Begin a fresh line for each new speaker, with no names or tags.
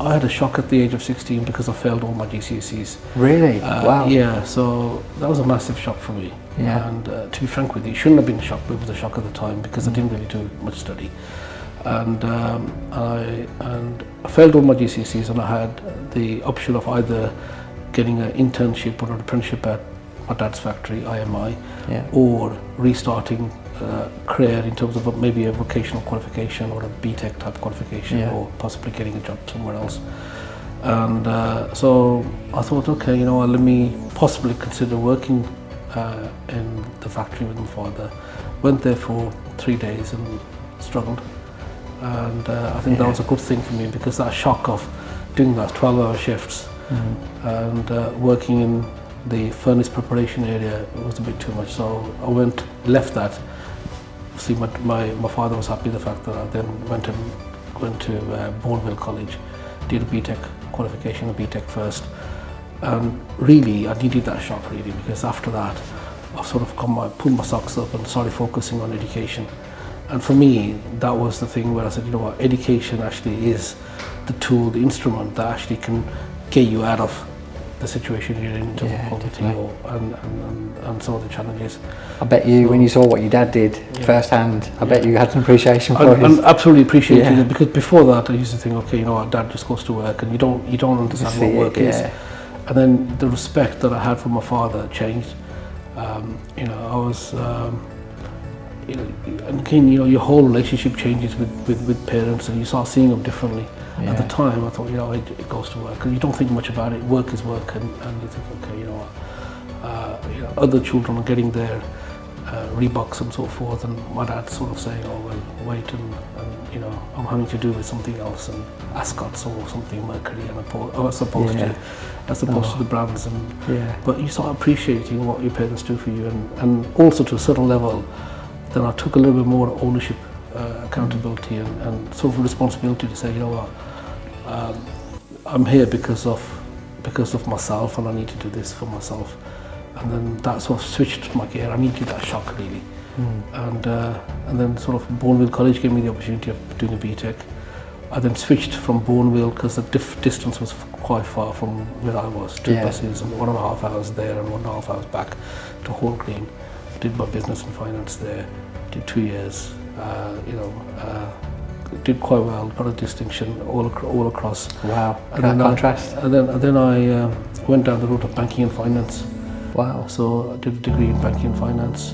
I had a shock at the age of 16 because I failed all my GCSEs.
Really? Wow.
Yeah, so that was a massive shock for me.
Yeah.
And to be frank with you, it shouldn't have been a shock, but it was a shock at the time because I didn't really do much study. And I failed all my GCSEs, and I had the option of either getting an internship or an apprenticeship at my dad's factory, IMI,
Yeah.
or restarting career in terms of maybe a vocational qualification or a BTEC type qualification,
Yeah.
or possibly getting a job somewhere else. And so I thought, okay, you know what, let me possibly consider working in the factory with my father. Went there for 3 days and struggled. And I think that was a good thing for me, because that shock of doing those 12-hour shifts and working in the furnace preparation area was a bit too much. So I left that. See, my father was happy with the fact that I then went to Bourneville College, did a BTEC qualification, a BTEC first. And really, I needed that shock really, because after that, I sort of pulled my socks up and started focusing on education. And for me, that was the thing where I said, you know what, education actually is the tool, the instrument that actually can get you out of the situation you're in terms of poverty and some of the challenges.
I bet you, when you saw what your dad did firsthand, I bet you had an appreciation for it.
And absolutely appreciating it, because before that I used to think, okay, you know what, dad just goes to work and you don't understand what work is. And then the respect that I had for my father changed. You know, I was, and again, you know, your whole relationship changes with parents, and you start seeing them differently. At the time, I thought, you know, it goes to work, and you don't think much about it. Work is work, and you think, okay, you know, other children are getting their Reeboks and so forth, and my dad sort of saying, oh well, wait, and you know, I'm having to do with something else, and Ascot's or something, Mercury, and as opposed to the brands, and but you start appreciating what your parents do for you, and also to a certain level, then I took a little bit more ownership, accountability, and sort of responsibility to say, you know what, I'm here because of myself, and I need to do this for myself. And then that sort of switched my gear. I needed that shock really. And then sort of Bourneville College gave me the opportunity of doing a BTEC. I then switched from Bourneville because the distance was quite far from where I was. 2 buses and 1.5 hours there and 1.5 hours back to Hall Green. Did my business and finance there. Did 2 years. Did quite well. Got a distinction all across.
Wow. And then contrast.
And then I went down the route of banking and finance.
Wow.
So I did a degree in banking and finance.